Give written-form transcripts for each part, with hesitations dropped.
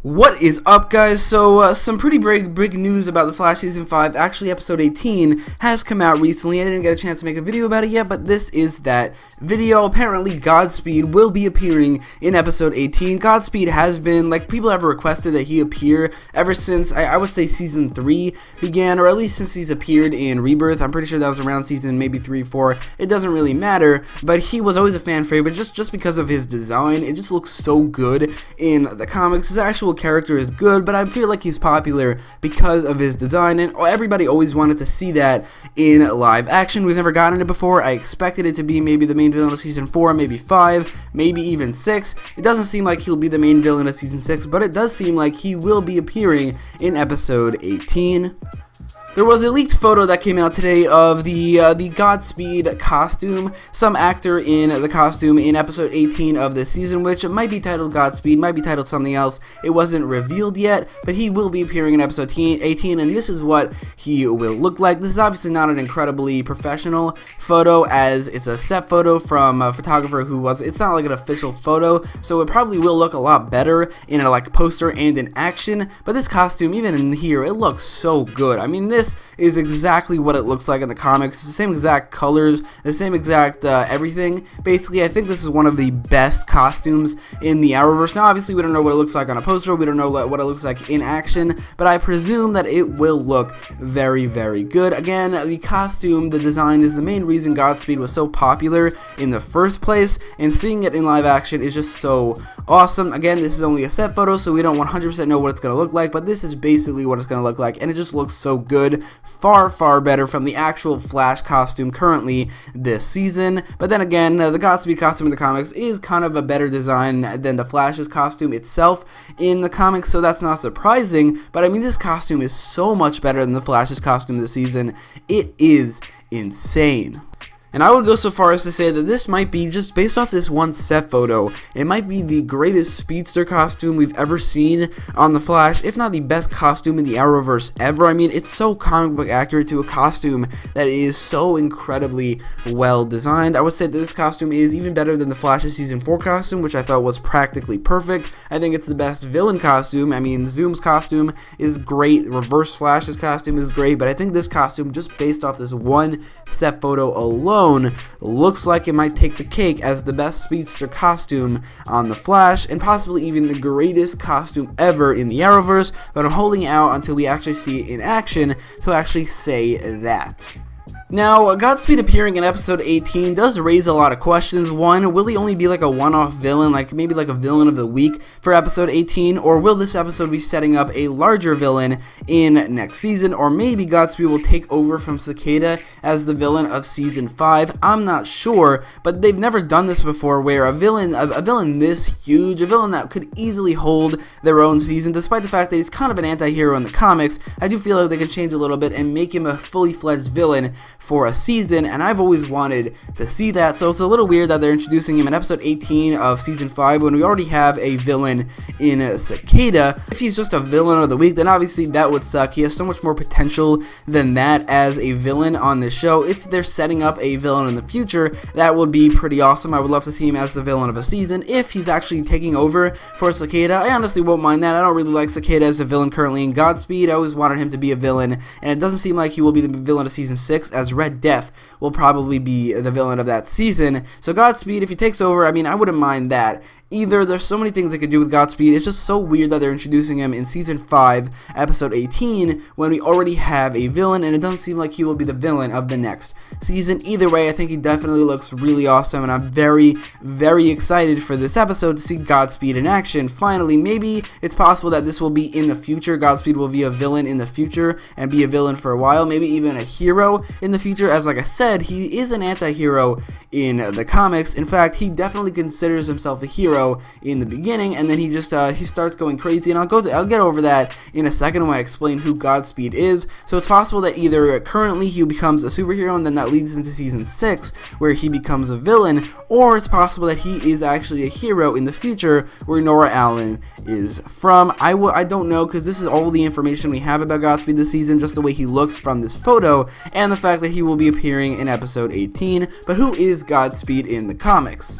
What is up, guys? So some pretty big news about The Flash Season 5. Actually, episode 18 has come out recently. I didn't get a chance to make a video about it yet, but this is that video. Apparently, Godspeed will be appearing in episode 18. Godspeed has been, like, people have requested that he appear ever since, I would say, Season 3 began, or at least since he's appeared in Rebirth. I'm pretty sure that was around Season maybe 3, 4. It doesn't really matter, but he was always a fan favorite just because of his design. It just looks so good in the comics. His actual character is good, but I feel like he's popular because of his design, and everybody always wanted to see that in live action. We've never gotten it before. I expected it to be maybe the main villain of Season 4, maybe 5, maybe even 6. It doesn't seem like he'll be the main villain of Season 6, but it does seem like he will be appearing in episode 18. There was a leaked photo that came out today of the Godspeed costume. Some actor in the costume in episode 18 of this season, which might be titled Godspeed, might be titled something else. It wasn't revealed yet, but he will be appearing in episode 18, and this is what he will look like. This is obviously not an incredibly professional photo, as it's a set photo from a photographer who was. It's not like an official photo, so it probably will look a lot better in a poster and in action. But this costume, even in here, it looks so good. I mean, this is exactly what it looks like in the comics. It's the same exact colors, the same exact everything. Basically, I think this is one of the best costumes in the Arrowverse. Now, obviously, we don't know what it looks like on a poster. We don't know what it looks like in action, but I presume that it will look very, very good. Again, the costume, the design is the main reason Godspeed was so popular in the first place, and seeing it in live action is just so awesome. Again, this is only a set photo, so we don't 100% know what it's going to look like, but this is basically what it's going to look like, and it just looks so good. Far better from the actual Flash costume currently this season. But then again, the Godspeed costume in the comics is kind of a better design than the Flash's costume itself in the comics, so that's not surprising. But I mean, this costume is so much better than the Flash's costume this season. It is insane. And I would go so far as to say that this might be, just based off this one set photo, it might be the greatest Speedster costume we've ever seen on The Flash, if not the best costume in the Arrowverse ever. I mean, it's so comic book accurate to a costume that is so incredibly well designed. I would say that this costume is even better than the Flash's Season 4 costume, which I thought was practically perfect. I think it's the best villain costume. I mean, Zoom's costume is great, Reverse Flash's costume is great, but I think this costume, just based off this one set photo alone, looks like it might take the cake as the best Speedster costume on The Flash, and possibly even the greatest costume ever in the Arrowverse, but I'm holding out until we actually see it in action to actually say that. Now, Godspeed appearing in episode 18 does raise a lot of questions. One, will he only be like a one-off villain, like maybe like a villain of the week for episode 18, or will this episode be setting up a larger villain in next season, or maybe Godspeed will take over from Cicada as the villain of season 5? I'm not sure, but they've never done this before, where a villain this huge, a villain that could easily hold their own season, despite the fact that he's kind of an anti-hero in the comics. I do feel like they can change a little bit and make him a fully fledged villain for a season, and I've always wanted to see that. So it's a little weird that they're introducing him in episode 18 of season 5 when we already have a villain in Cicada. If he's just a villain of the week, then obviously that would suck. He has so much more potential than that as a villain on this show. If they're setting up a villain in the future, that would be pretty awesome. I would love to see him as the villain of a season. If he's actually taking over for Cicada, I honestly won't mind that. I don't really like Cicada as a villain currently in Godspeed. I always wanted him to be a villain, and it doesn't seem like he will be the villain of season 6, as Red Death will probably be the villain of that season. So Godspeed, if he takes over, I mean, I wouldn't mind that. Either, there's so many things they could do with Godspeed. It's just so weird that they're introducing him in Season 5, Episode 18, when we already have a villain, and it doesn't seem like he will be the villain of the next season. Either way, I think he definitely looks really awesome, and I'm very excited for this episode to see Godspeed in action. Finally, maybe it's possible that this will be in the future. Godspeed will be a villain in the future, and be a villain for a while, maybe even a hero in the future. As like I said, he is an anti-hero in the comics. In fact, he definitely considers himself a hero in the beginning, and then he just he starts going crazy, and I'll get over that in a second when I explain who Godspeed is. So it's possible that either currently he becomes a superhero, and then that leads into season 6 where he becomes a villain, or it's possible that he is actually a hero in the future where Nora Allen is from. I don't know, because this is all the information we have about Godspeed this season, just the way he looks from this photo and the fact that he will be appearing in episode 18. But who is Godspeed in the comics?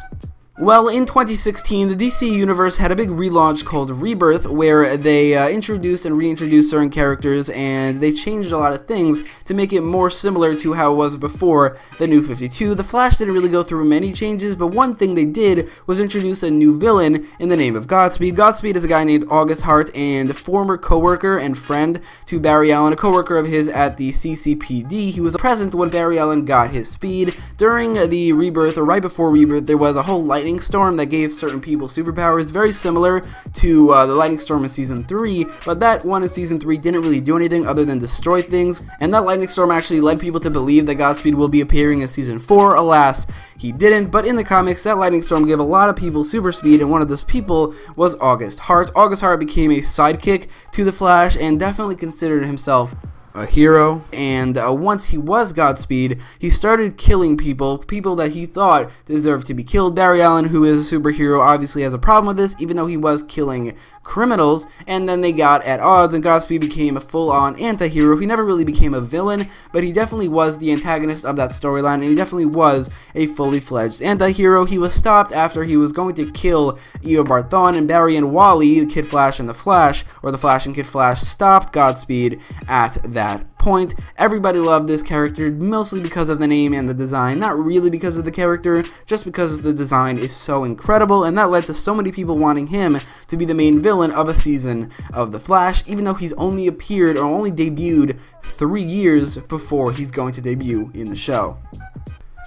Well, in 2016, the DC Universe had a big relaunch called Rebirth, where they introduced and reintroduced certain characters, and they changed a lot of things to make it more similar to how it was before the New 52. The Flash didn't really go through many changes, but one thing they did was introduce a new villain in the name of Godspeed. Godspeed is a guy named August Hart and former co-worker and friend to Barry Allen, a co-worker of his at the CCPD. He was present when Barry Allen got his speed. During the Rebirth, or right before Rebirth, there was a whole lightning storm that gave certain people superpowers, very similar to the lightning storm in season 3, but that one in season 3 didn't really do anything other than destroy things, and that lightning storm actually led people to believe that Godspeed will be appearing in season 4. Alas, he didn't, but in the comics, that lightning storm gave a lot of people super speed, and one of those people was August Hart. August Hart became a sidekick to the Flash and definitely considered himself a hero, and once he was Godspeed, he started killing people that he thought deserved to be killed. Barry Allen, who is a superhero, obviously has a problem with this, even though he was killing criminals, and then they got at odds, and Godspeed became a full-on anti-hero. He never really became a villain, but he definitely was the antagonist of that storyline, and he definitely was a fully-fledged anti-hero. He was stopped after he was going to kill Eo Barthon, and Barry and Wally, Kid Flash and the Flash, or the Flash and Kid Flash, stopped Godspeed at that point. Everybody loved this character, mostly because of the name and the design, not really because of the character, just because the design is so incredible, and that led to so many people wanting him to be the main villain of a season of The Flash, even though he's only appeared or only debuted 3 years before he's going to debut in the show.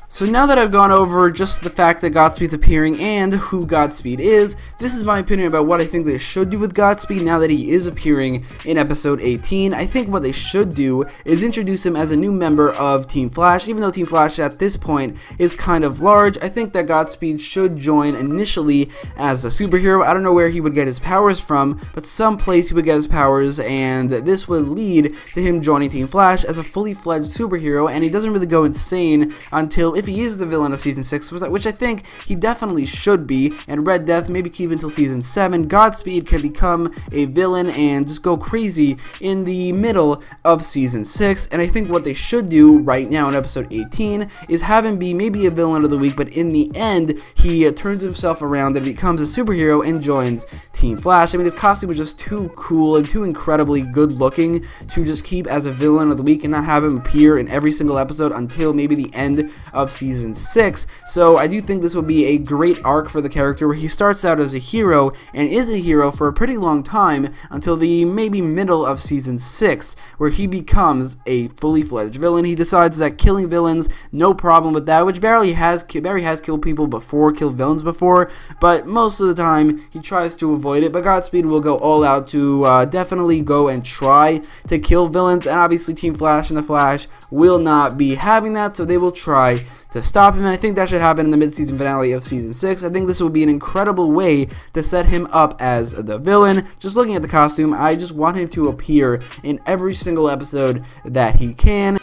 So now that I've gone over just the fact that Godspeed's appearing and who Godspeed is, this is my opinion about what I think they should do with Godspeed now that he is appearing in episode 18. I think what they should do is introduce him as a new member of Team Flash. Even though Team Flash at this point is kind of large, I think that Godspeed should join initially as a superhero. I don't know where he would get his powers from, but someplace he would get his powers, and this would lead to him joining Team Flash as a fully fledged superhero, and he doesn't really go insane until if he is the villain of season 6, which I think he definitely should be, and Red Death maybe keep until season 7, Godspeed can become a villain and just go crazy in the middle of season 6, and I think what they should do right now in episode 18 is have him be maybe a villain of the week, but in the end, he turns himself around and becomes a superhero and joins Team Flash. I mean, his costume was just too cool and too incredibly good looking to just keep as a villain of the week and not have him appear in every single episode until maybe the end of season 6. So I do think this will be a great arc for the character where he starts out as a hero and is a hero for a pretty long time until the maybe middle of season 6, where he becomes a fully fledged villain. He decides that killing villains, no problem with that, which Barry has killed people before, killed villains before, but most of the time he tries to avoid it. But Godspeed will go all out to definitely go and try to kill villains, and obviously Team Flash and the Flash will not be having that, so they will try to stop him, and I think that should happen in the mid-season finale of season 6. I think this will be an incredible way to set him up as the villain. Just looking at the costume, I just want him to appear in every single episode that he can.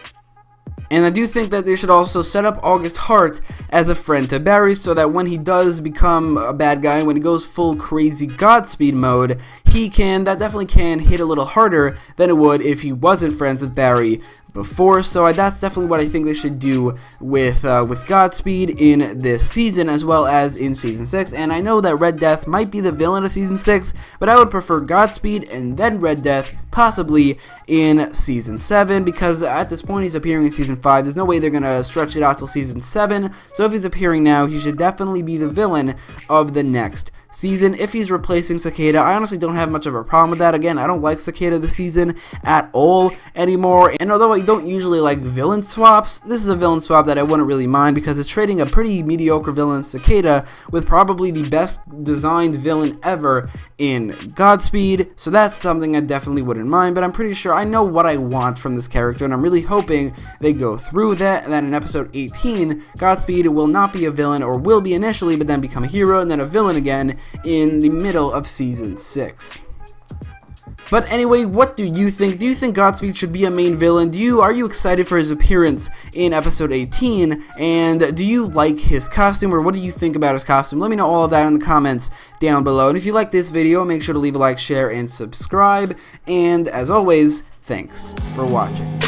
And I do think that they should also set up August Hart as a friend to Barry, so that when he does become a bad guy, when he goes full crazy Godspeed mode, that definitely can hit a little harder than it would if he wasn't friends with Barry before. So that's definitely what I think they should do with Godspeed in this season as well as in season 6. And I know that Red Death might be the villain of season 6, but I would prefer Godspeed and then Red Death possibly in season 7, because at this point he's appearing in season 5. There's no way they're gonna stretch it out till season 7. So if he's appearing now, he should definitely be the villain of the next season. If he's replacing Cicada, I honestly don't have much of a problem with that. Again, I don't like Cicada this season at all anymore, and although I don't usually like villain swaps, this is a villain swap that I wouldn't really mind, because it's trading a pretty mediocre villain Cicada with probably the best designed villain ever in Godspeed, so that's something I definitely wouldn't mind. But I'm pretty sure I know what I want from this character, and I'm really hoping they go through that, and that in episode 18, Godspeed will not be a villain, or will be initially, but then become a hero, and then a villain again in the middle of season 6. But anyway, what do you think? Do you think Godspeed should be a main villain? Are you excited for his appearance in episode 18? And do you like his costume, or what do you think about his costume? Let me know all of that in the comments down below. And if you like this video, make sure to leave a like, share, and subscribe. And as always, thanks for watching.